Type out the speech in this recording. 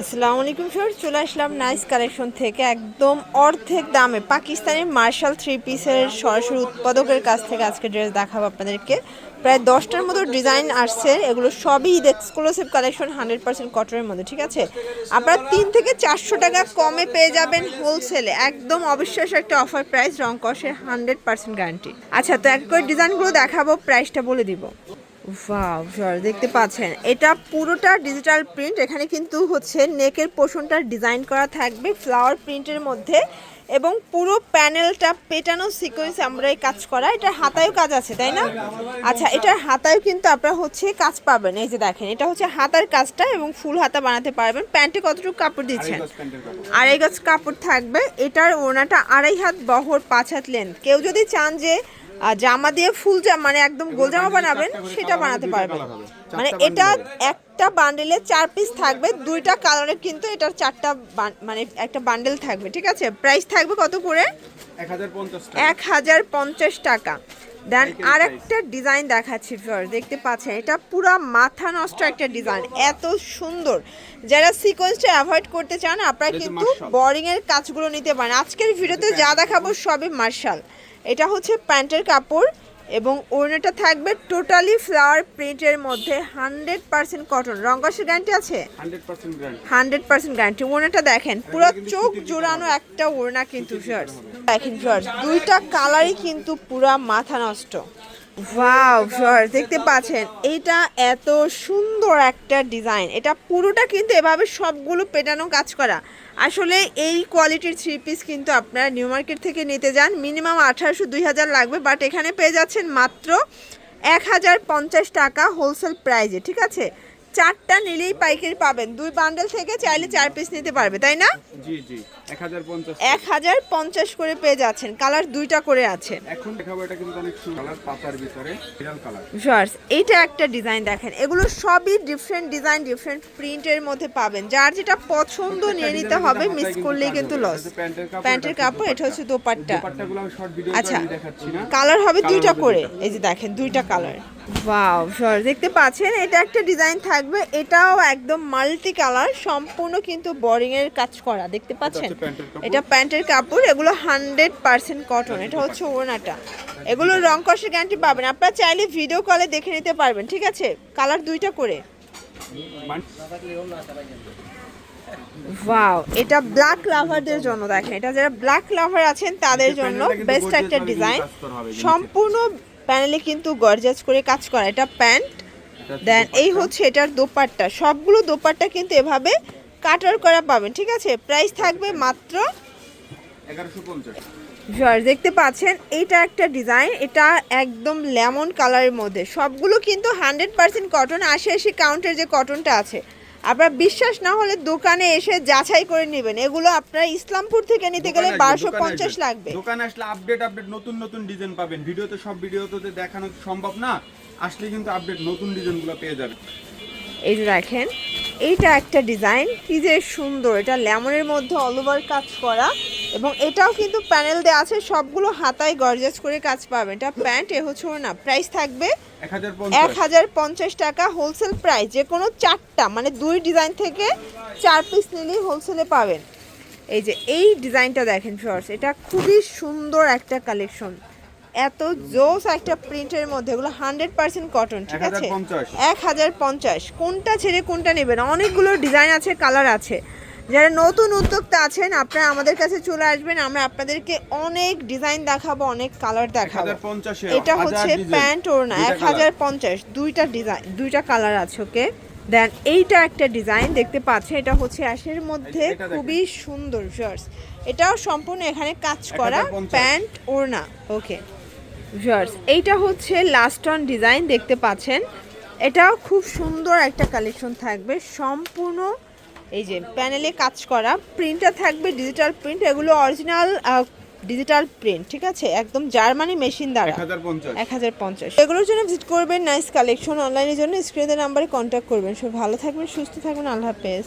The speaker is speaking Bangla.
আসসালামু আলাইকুম স্যার, চলে আসলাম নাইস কালেকশন থেকে একদম অর্ধেক দামে পাকিস্তানি মার্শাল থ্রি পিসের সরাসরি উৎপাদকের কাছ থেকে আজকে ড্রেস দেখাবো আপনাদেরকে। প্রায় 10টার মতো ডিজাইন আসছে, এগুলো সবই ঈদ এক্সক্লুসিভ কালেকশন, 100% কটনের মধ্যে। ঠিক আছে, আপনারা 300 থেকে 400 টাকা কমে পেয়ে যাবেন হোলসেলে, একদম অবিশ্বাস্য একটা অফার প্রাইস, রং কষের 100% গ্যারান্টি। আচ্ছা, তো এক করে ডিজাইনগুলো দেখাবো, প্রাইসটা বলে দিব। ওয়াও স্যার, দেখতে পাচ্ছেন এটা পুরোটা ডিজিটাল প্রিন্ট। এখানে কিন্তু হচ্ছে নেকের পোর্শনটা ডিজাইন করা থাকবে ফ্লাওয়ার প্রিন্টের মধ্যে, এবং পুরো প্যানেলটা পেটানো সিকোয়েন্স আমরাই কাজ করা। এটা হাতায়ও কাজ আছে, তাই না? আচ্ছা, এটার হাতায়ও কিন্তু আপনারা হচ্ছে কাজ পাবেন। এই যে দেখেন, এটা হচ্ছে হাতার কাজটা, এবং ফুল হাতা বানাতে পারবেন। প্যান্টে কতটুকু কাপড় দিচ্ছেন? 2.5 গজ কাপড় থাকবে। এটার ওড়নাটা 2.5 হাত বহর, 5 হাত লেন্থ। কেউ যদি চান যে জামা দিয়ে ফুল জামা মানে একদম গোল জামা বানাবেন, সেটা বানাতে পারবেন। মানে এটা একটা বান্ডেলে 4 পিস থাকবে, 2টা কালারে, কিন্তু এটার 4টা মানে একটা বান্ডেল থাকবে। ঠিক আছে, প্রাইস থাকবে কত করে? 1050 টাকা। দেন আরেকটা ডিজাইন দেখাচ্ছি ফিওর, দেখতে পাচ্ছেন এটা পুরা মাথা নষ্ট একটা ডিজাইন, এত সুন্দর। যারা সিকোয়েন্সটা অ্যাভয়েড করতে চান আপনারা কিন্তু বোরিং এর কাজগুলো নিতে পারেন। আজকের ভিডিওতে যা দেখাবো সবই মার্শাল। এটা হচ্ছে প্যান্টের কাপড়, এবং ওড়নাটা থাকবে টোটালি ফ্লাওয়ার প্রিন্টের মধ্যে, 100% কটন। রংকশের গ্যারান্টি আছে? 100% গ্যারান্টি। ওড়নাটা দেখেন, পুরো চোখ জোড়ানো একটা ওড়না কিন্তু ভিউয়ার্স। দেখেন ভিউয়ার্স, 2টা কালারই কিন্তু পুরা মাথা নষ্ট। ওয়াও ভিউয়ার্স, দেখতে পাচ্ছেন এইটা এত সুন্দর একটা ডিজাইন। এটা পুরোটা কিন্তু এভাবে সবগুলো পেটানো কাজ করা। আসলে এই কোয়ালিটির থ্রি পিস কিন্তু আপনারা নিউ মার্কেট থেকে নিতে যান মিনিমাম 1800-2000 লাগবে, বাট এখানে পেয়ে যাচ্ছেন মাত্র 1050 টাকা হোলসেল প্রাইজে। ঠিক আছে, 4টা নিলেই পাইকারি পাবেন। 2 বান্ডেল থেকে চাইলে 4 পিস নিতে পারবে, তাই না? জি জি, 1050 করে পেয়ে যাচ্ছেন। কালার 2টা করে আছে। এখন দেখাবো, এটা কিন্তু অনেক সুন্দর কালার, পাতার ভিতরে ভিরাল কালার। ভিউয়ার্স, এইটা একটা ডিজাইন দেখেন, এগুলো সবই ডিফারেন্ট ডিজাইন, ডিফারেন্ট প্রিন্টের মধ্যে পাবেন। যার যেটা পছন্দ নিয়ে নিতে হবে, মিস করলেই কিন্তু লস। প্যান্টের কাপড়, এটা হচ্ছে দোপাট্টা। দোপাট্টাগুলো আমি শর্ট ভিডিওতে আচ্ছা, আমি দেখাচ্ছি না। কালার হবে 2টা করে, এই যে দেখেন 2টা কালার। ওয়াও ভিউয়ার্স, দেখতে পাচ্ছেন এটা একটা ডিজাইন থাকবে, এটাও একদম মাল্টি কালার, সম্পূর্ণ কিন্তু বোরিং এর কাজ করা। দেখতে পাচ্ছেন এটা প্যান্টের কাপড়, এগুলো 100% কটন। এটা হচ্ছে ওড়নাটা। এগুলো রং কষের গ্যারান্টি পাবেন, আপনারা চাইলে ভিডিও কলে দেখে নিতে পারবেন। ঠিক আছে, কালার 2টা করে। ওয়াও, এটা ব্ল্যাক লাভারদের জন্য দেখেন, এটা যারা ব্ল্যাক লাভার আছেন তাদের জন্য বেস্ট একটা ডিজাইন। সম্পূর্ণ প্যানেলে কিন্তু গর্জাস করে কাজ করা। এটা প্যান্ট, দেন এই হচ্ছে এটার দোপাট্টা। সবগুলো দোপাট্টা কিন্তু এভাবে কাটার করা পাবেন। ঠিক আছে, প্রাইস থাকবে মাত্র 1150। ভিউয়ার্স, দেখতে পাচ্ছেন এইটা একটা ডিজাইন, এটা একদম লেমন কালারের মধ্যে। সবগুলো কিন্তু 100% কটন, 80 কাউন্টের যে কটনটা আছে। আপনার বিশ্বাস না হলে দোকানে এসে যাচাই করে নেবেন। এগুলো আপনারা ইসলামপুর থেকে নিতে গেলে 1250 লাগবে। দোকানে আসলে আপডেট নতুন নতুন ডিজাইন পাবেন। ভিডিওতে সব ভিডিওতে দেখানো সম্ভব না, আসলে কিন্তু আপডেট নতুন ডিজাইনগুলো পেয়ে যাবেন। এই যে দেখেন, এইটা একটা ডিজাইন, কি যে সুন্দর। এটা লেমনের মধ্যে অল ওভার কাজ করা, এবং এটাও কিন্তু প্যানেল দেওয়া আছে। সবগুলো হাতায় গর্জাস করে কাজ পাবেন। এটা প্যান্ট, এ হচ্ছে না। প্রাইস থাকবে 1050 টাকা হোলসেল প্রাইস। যে কোনো 4টা মানে 2 ডিজাইন থেকে 4 পিস নিলেই হোলসেলে পাবেন। এই যে এই ডিজাইনটা দেখেন ফ্রেন্ডস, এটা খুবই সুন্দর একটা কালেকশন, এত জোস একটা প্রিন্টের মধ্যে। এগুলো 100% কটন। ঠিক আছে, 1050। কোনটা ছেড়ে কোনটা নেবেন? অনেকগুলো ডিজাইন আছে, কালার আছে। যারা নতুন উদ্যোক্তা আছেন আপনারা আমাদের কাছে চলে আসবেন, আমরা আপনাদেরকে অনেক ডিজাইন দেখাবো, অনেক কালার দেখাবো। এটা হচ্ছে প্যান্ট ওড়না, 1050। 2টা ডিজাইন, 2টা কালার আছে। ওকে, দেন এইটা একটা ডিজাইন দেখতে পাচ্ছেন, এটা হচ্ছে অ্যাশের মধ্যে, খুবই সুন্দর ভিউয়ার্স। এটাও সম্পূর্ণ এখানে কাজ করা, প্যান্ট ওড়না। ওকে ভিউয়ার্স, এইটা হচ্ছে লাস্ট অন ডিজাইন, দেখতে পাচ্ছেন এটাও খুব সুন্দর একটা কালেকশন থাকবে। সম্পূর্ণ এই যে প্যানেলে কাজ করা, প্রিন্টটা থাকবে ডিজিটাল প্রিন্ট, এগুলো অরিজিনাল ডিজিটাল প্রিন্ট। ঠিক আছে, একদম জার্মানি মেশিন দ্বারা। 1050। এগুলোর জন্য ভিজিট করবেন নাইস কালেকশন। অনলাইনের জন্য স্ক্রিনের নাম্বারে কন্ট্যাক্ট করবেন। সব ভালো থাকবেন, সুস্থ থাকবেন, আল্লাহ হাফেজ।